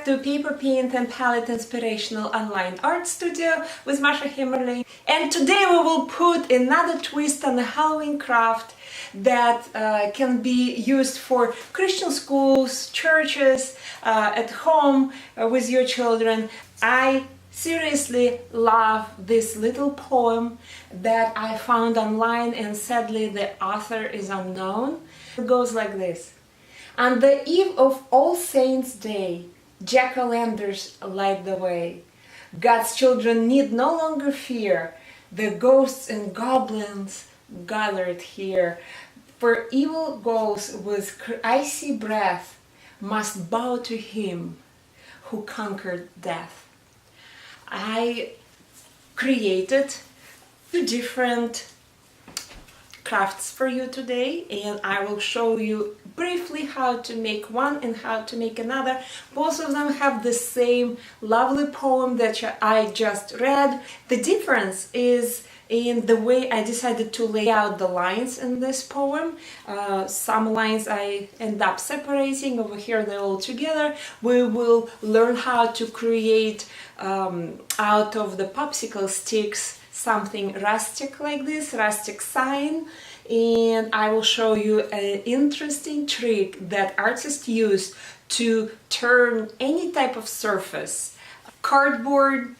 back to Paper Paint and Palette Inspirational Online Art Studio with Masha Himmerly. And today we will put another twist on the Halloween craft that can be used for Christian schools, churches, at home with your children. I seriously love this little poem that I found online, and sadly the author is unknown. It goes like this. On the eve of All Saints' Day, jack-o'-lanterns light the way. God's children need no longer fear the ghosts and goblins gathered here. For evil ghosts with icy breath must bow to him who conquered death. I created two different crafts for you today, and I will show you briefly how to make one and how to make another. Both of them have the same lovely poem that I just read. The difference is in the way I decided to lay out the lines in this poem. Some lines I end up separating. Over here they're all together. We will learn how to create out of the popsicle sticks something rustic like this, rustic sign, and I will show you an interesting trick that artists use to turn any type of surface, cardboard,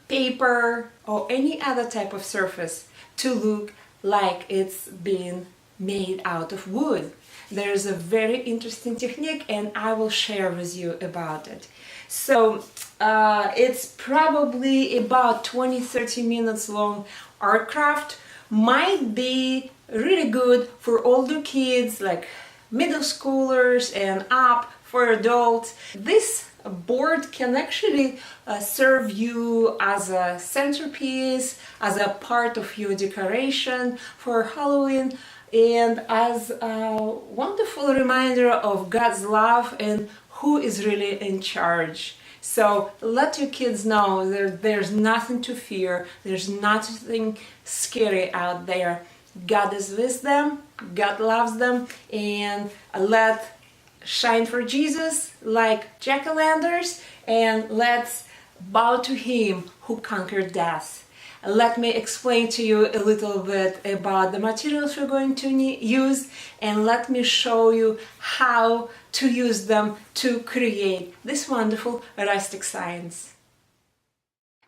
paper, or any other type of surface, to look like it's been made out of wood. There's a very interesting technique and I will share with you about it. So it's probably about 20-30 minutes long art craft. Might be really good for older kids like middle schoolers and up, for adults. This board can actually serve you as a centerpiece, as a part of your decoration for Halloween, and as a wonderful reminder of God's love and who is really in charge. So let your kids know that there's nothing to fear, there's nothing scary out there. God is with them, God loves them, and let shine for Jesus like jack-o'-lanterns, and let's bow to him who conquered death. Let me explain to you a little bit about the materials we're going to use, and let me show you how to use them to create this wonderful rustic signs.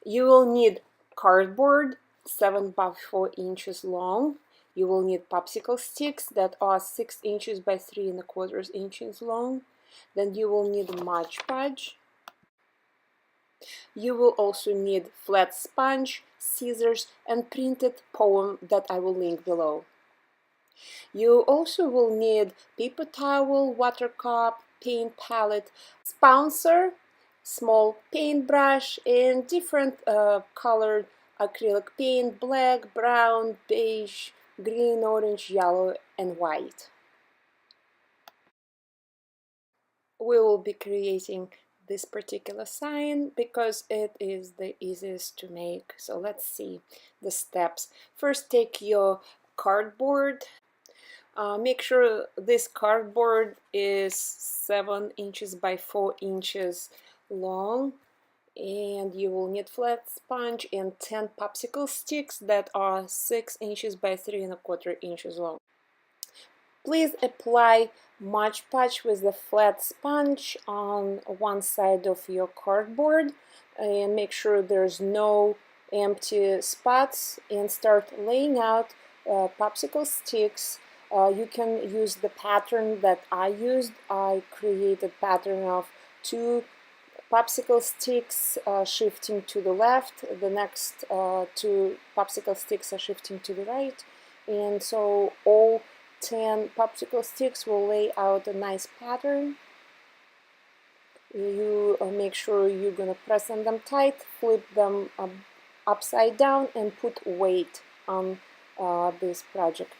You will need cardboard 7 by 4 inches long. You will need popsicle sticks that are 6 inches by 3¼ inches long. Then you will need Mod Podge. You will also need flat sponge, scissors, and printed poem that I will link below. You also will need paper towel, water cup, paint palette, sponsor, small paintbrush, and different colored acrylic paint: black, brown, beige, green, orange, yellow, and white. We will be creating this particular sign because it is the easiest to make. So let's see the steps. First, take your cardboard. Make sure this cardboard is 7 inches by 4 inches long, and you will need flat sponge and 10 popsicle sticks that are 6 inches by 3¼ inches long. Please apply Mod Podge with the flat sponge on one side of your cardboard and make sure there's no empty spots, and start laying out popsicle sticks. You can use the pattern that I used. I created a pattern of 2 popsicle sticks shifting to the left, the next 2 popsicle sticks are shifting to the right, and so all 10 popsicle sticks will lay out a nice pattern. You make sure you're gonna press on them tight, flip them upside down, and put weight on this project.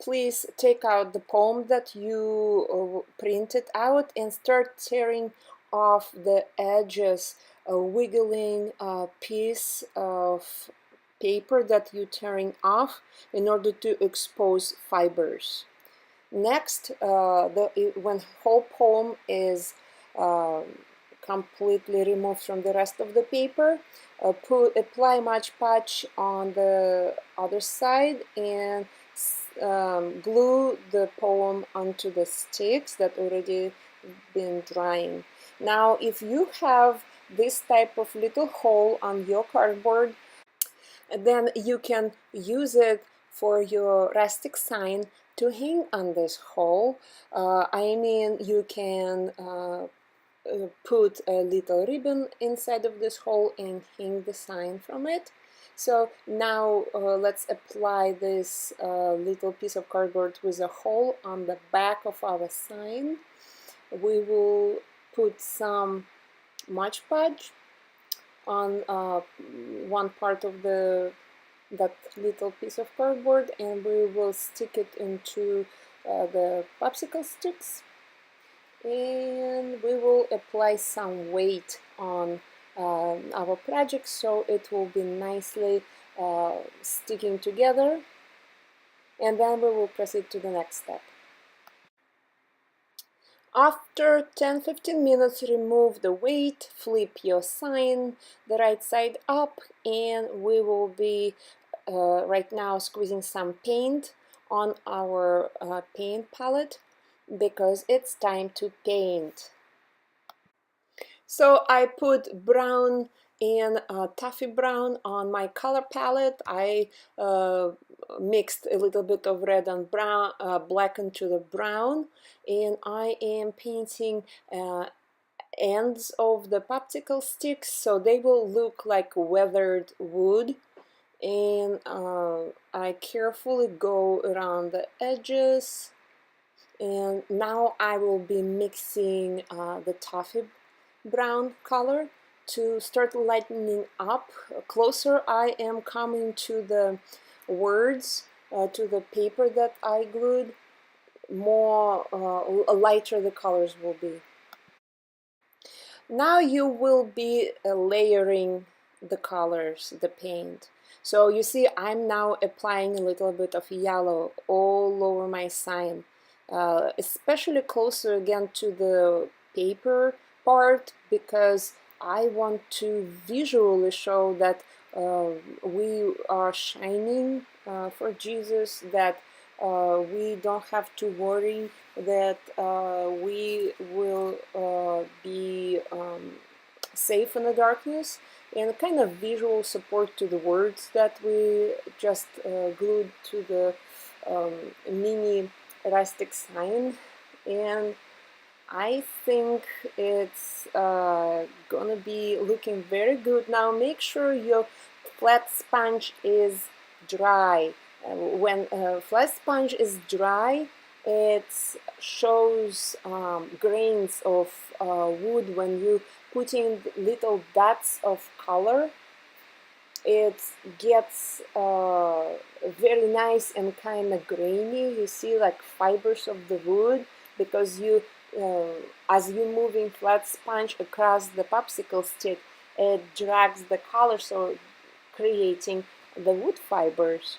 Please take out the poem that you printed out and start tearing off the edges, a wiggling piece of paper that you're tearing off in order to expose fibers. Next, when whole poem is uh, completely removed from the rest of the paper, apply Mod Podge on the other side and glue the poem onto the sticks that already been drying. Now, if you have this type of little hole on your cardboard, then you can use it for your rustic sign to hang on this hole. I mean, you can put a little ribbon inside of this hole and hang the sign from it. So now let's apply this little piece of cardboard with a hole on the back of our sign. We will put some Mod Podge on one part of that little piece of cardboard, and we will stick it into the popsicle sticks, and we will apply some weight on our project so it will be nicely sticking together, and then we will proceed to the next step. After 10-15 minutes, remove the weight, flip your sign the right side up, and we will be right now squeezing some paint on our paint palette because it's time to paint. So I put brown and taffy brown on my color palette. I mixed a little bit of red and brown, black into the brown, and I am painting ends of the popsicle sticks so they will look like weathered wood. And I carefully go around the edges, and now I will be mixing the taffy brown color to start lightening up. Closer I am coming to the words, to the paper that I glued, more lighter the colors will be. Now you will be layering the colors, the paint. So you see I'm now applying a little bit of yellow all over my sign, especially closer again to the paper part, because I want to visually show that we are shining for Jesus, that we don't have to worry that we will be safe in the darkness, and kind of visual support to the words that we just glued to the mini rustic sign. And I think it's gonna be looking very good. Now make sure your flat sponge is dry. When flat sponge is dry, it shows grains of wood. When you put in little dots of color, it gets very nice and kind of grainy. You see like fibers of the wood, because you as you moving flat sponge across the popsicle stick, it drags the color, so creating the wood fibers.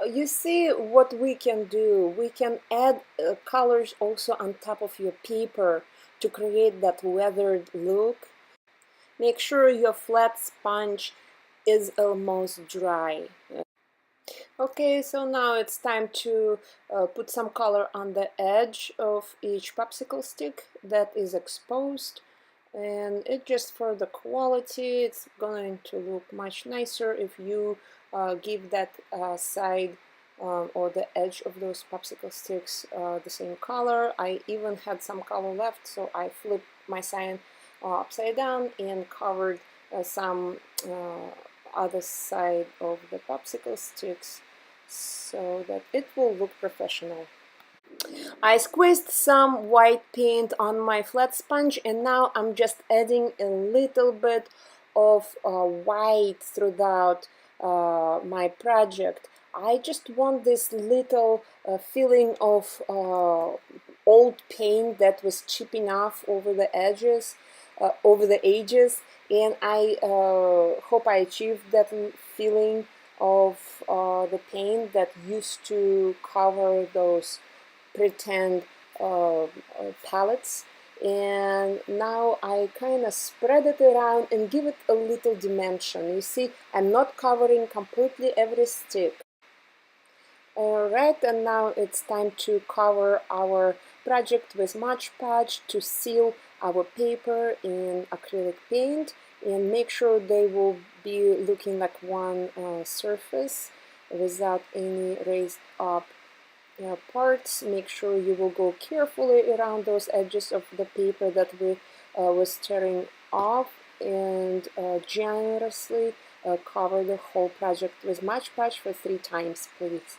You see what we can do. We can add colors also on top of your paper to create that weathered look. Make sure your flat sponge is almost dry. Okay, so now it's time to put some color on the edge of each popsicle stick that is exposed, and it just for the quality, it's going to look much nicer if you give that side or the edge of those popsicle sticks the same color. I even had some color left, so I flipped my sign upside down and covered some other side of the popsicle sticks so that it will look professional. I squeezed some white paint on my flat sponge, and now I'm just adding a little bit of white throughout my project. I just want this little feeling of old paint that was chipping off over the edges, and I hope I achieved that feeling of the paint that used to cover those pretend palettes, and now I kind of spread it around and give it a little dimension. You see, I'm not covering completely every stick. Alright, and now it's time to cover our project with Mod Podge to seal our paper in acrylic paint and make sure they will be looking like one surface without any raised up parts. Make sure you will go carefully around those edges of the paper that we was tearing off, and generously cover the whole project with Mod Podge for 3 times, please.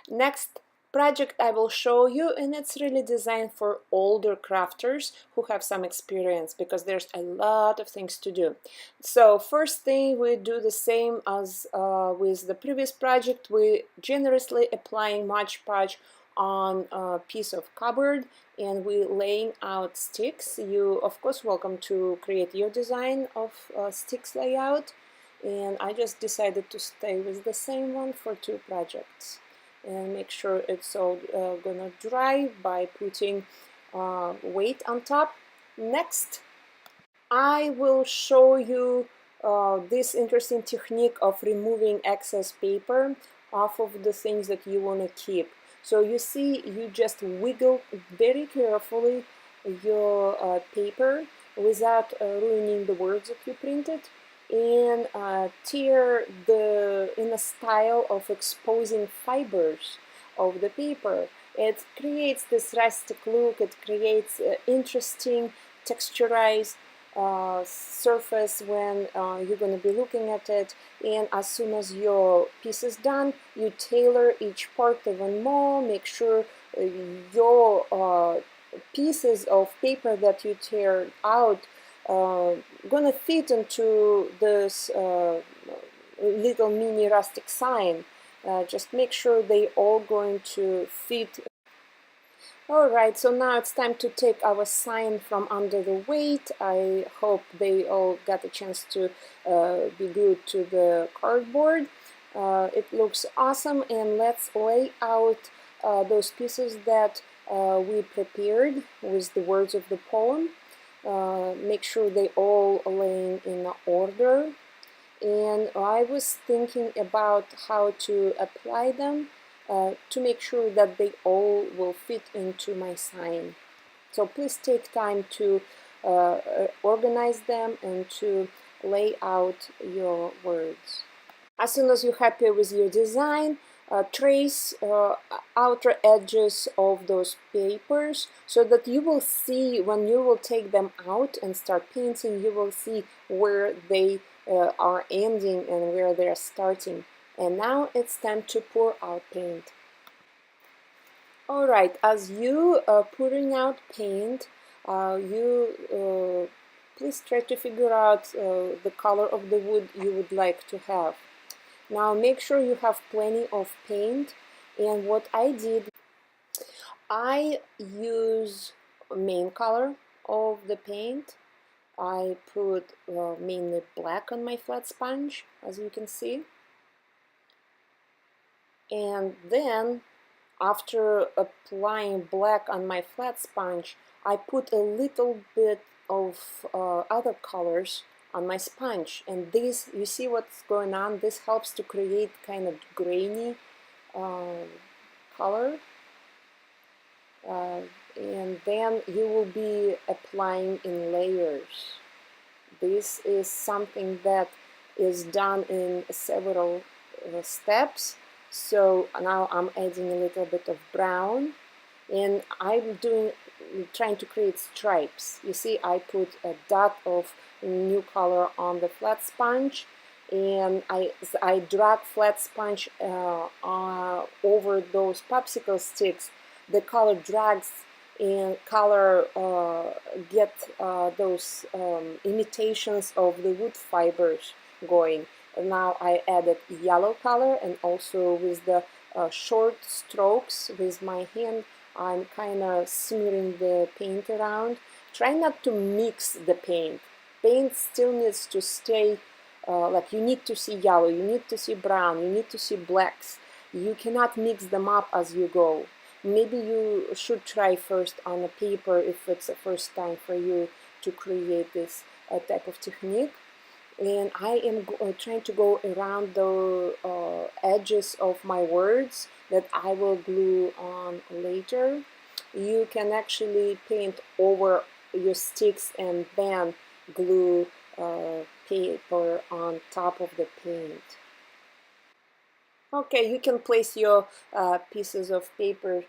Next project I will show you, and it's really designed for older crafters who have some experience, because there's a lot of things to do. So first thing, we do the same as with the previous project. We generously applying Mod Podge on a piece of cardboard, and we laying out sticks. You of course welcome to create your design of sticks layout, and I just decided to stay with the same one for 2 projects. And make sure it's all gonna dry by putting weight on top. Next, I will show you this interesting technique of removing excess paper off of the things that you want to keep. So you see, you just wiggle very carefully your paper without ruining the words that you printed, and tear in a style of exposing fibers of the paper. It creates this rustic look. It creates interesting texturized surface when you're going to be looking at it. And as soon as your piece is done, you tailor each part even more. Make sure your pieces of paper that you tear out gonna fit into this little mini rustic sign. Just make sure they all going to fit. Alright, so now it's time to take our sign from under the weight. I hope they all got a chance to be glued to the cardboard. It looks awesome, and let's lay out those pieces that we prepared with the words of the poem. Make sure they all laying in order, and I was thinking about how to apply them to make sure that they all will fit into my sign. So please take time to organize them and to lay out your words. As soon as you're happy with your design, trace outer edges of those papers so that you will see, when you will take them out and start painting, you will see where they are ending and where they are starting. And now it's time to pour out paint. Alright, as you are pouring out paint, please try to figure out the color of the wood you would like to have. Now make sure you have plenty of paint, and what I did, I use main color of the paint. I put mainly black on my flat sponge, as you can see, and then after applying black on my flat sponge, I put a little bit of other colors on my sponge, and this, you see what's going on, this helps to create kind of grainy color, and then you will be applying in layers. This is something that is done in several steps. So now I'm adding a little bit of brown, and I'm trying to create stripes. You see, I put a dot of new color on the flat sponge, and I drag flat sponge over those popsicle sticks. The color drags, and color get those imitations of the wood fibers going. And now I added yellow color, and also with the short strokes with my hand, I'm kind of smearing the paint around. Try not to mix the paint. Paint still needs to stay like you need to see yellow, you need to see brown, you need to see blacks. You cannot mix them up as you go. Maybe you should try first on a paper if it's the first time for you to create this type of technique. And I am trying to go around the edges of my words that I will glue on later. You can actually paint over your sticks and then glue paper on top of the paint. Okay, you can place your pieces of paper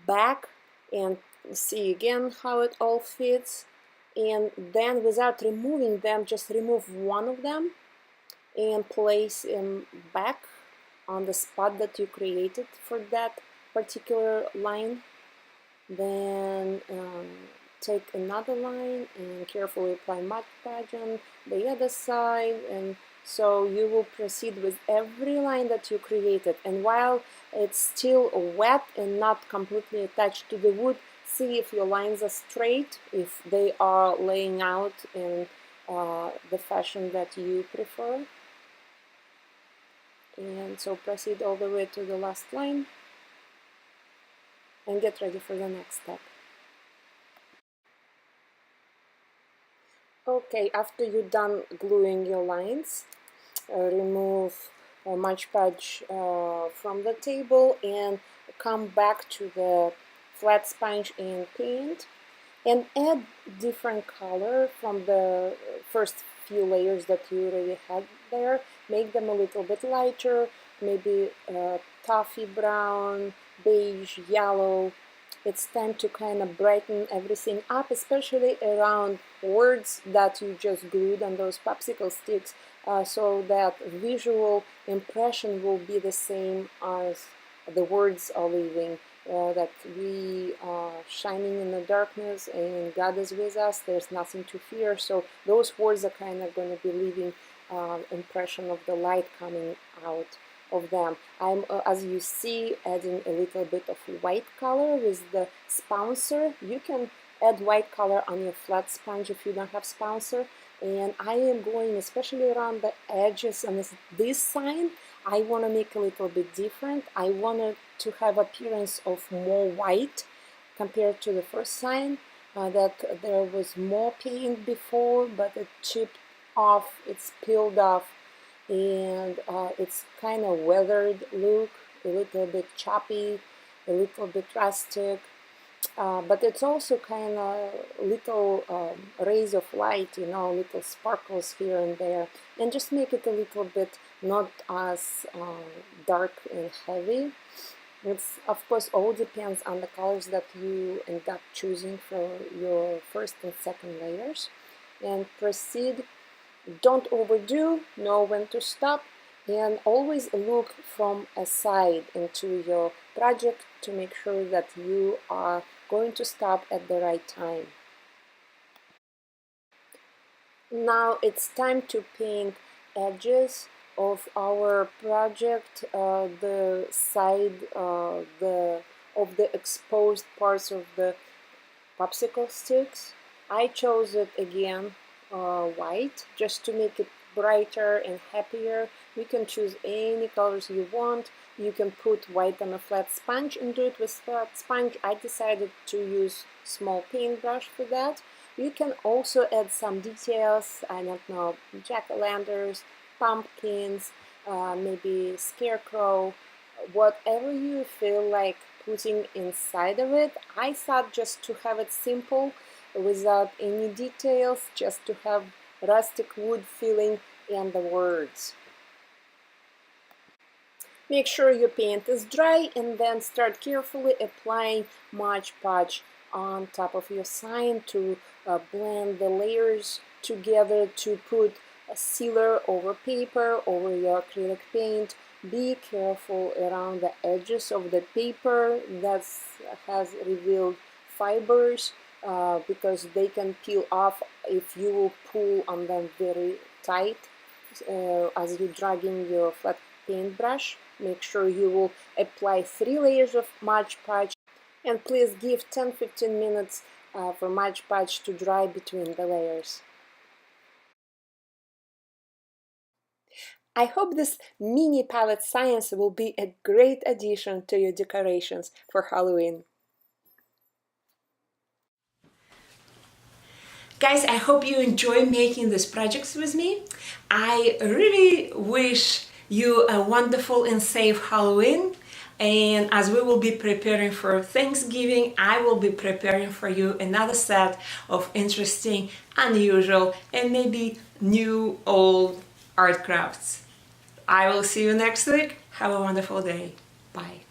back and see again how it all fits. And then without removing them, just remove one of them and place them back on the spot that you created for that particular line. Then take another line and carefully apply Mod Podge on the other side, and so you will proceed with every line that you created. And while it's still wet and not completely attached to the wood, see if your lines are straight, if they are laying out in the fashion that you prefer. And so proceed all the way to the last line and get ready for the next step. Okay, after you're done gluing your lines, remove Mod Podge from the table and come back to the flat sponge and paint, and add different color from the first few layers that you already had there. Make them a little bit lighter, maybe toffee brown, beige, yellow. It's time to kind of brighten everything up, especially around words that you just glued on those popsicle sticks, so that visual impression will be the same as the words are leaving. That we are shining in the darkness and God is with us, there's nothing to fear. So those words are kind of going to be leaving impression of the light coming out of them. I'm, as you see, adding a little bit of white color with the sponsor. You can add white color on your flat sponge if you don't have sponsor. And I am going, especially around the edges on this sign, I want to make a little bit different. I wanted to have appearance of more white compared to the first sign, that there was more paint before, but it chipped off, it's peeled off, and it's kind of weathered look, a little bit choppy, a little bit rustic. But it's also kind of little rays of light, you know, little sparkles here and there, and just make it a little bit not as dark and heavy. It's of course all depends on the colors that you end up choosing for your first and second layers. And proceed. Don't overdo, know when to stop, and always look from a side into your project to make sure that you are going to stop at the right time. Now it's time to paint edges of our project, the side of the exposed parts of the popsicle sticks. I chose it again white just to make it brighter and happier. You can choose any colors you want. You can put white on a flat sponge and do it with flat sponge. I decided to use small paintbrush for that. You can also add some details, I don't know, jack-o'-lanterns, pumpkins, maybe scarecrow, whatever you feel like putting inside of it. I thought just to have it simple without any details, just to have rustic wood feeling and the words. Make sure your paint is dry and then start carefully applying Mod Podge on top of your sign to blend the layers together, to put a sealer over paper, over your acrylic paint. Be careful around the edges of the paper that has revealed fibers, because they can peel off if you will pull on them very tight as you're dragging your flat paintbrush. Make sure you will apply 3 layers of Mod Podge, and please give 10-15 minutes for Mod Podge to dry between the layers. I hope this mini palette science will be a great addition to your decorations for Halloween. Guys, I hope you enjoy making these projects with me. I really wish you a wonderful and safe Halloween. And as we will be preparing for Thanksgiving, I will be preparing for you another set of interesting, unusual, and maybe new, old art crafts. I will see you next week. Have a wonderful day. Bye.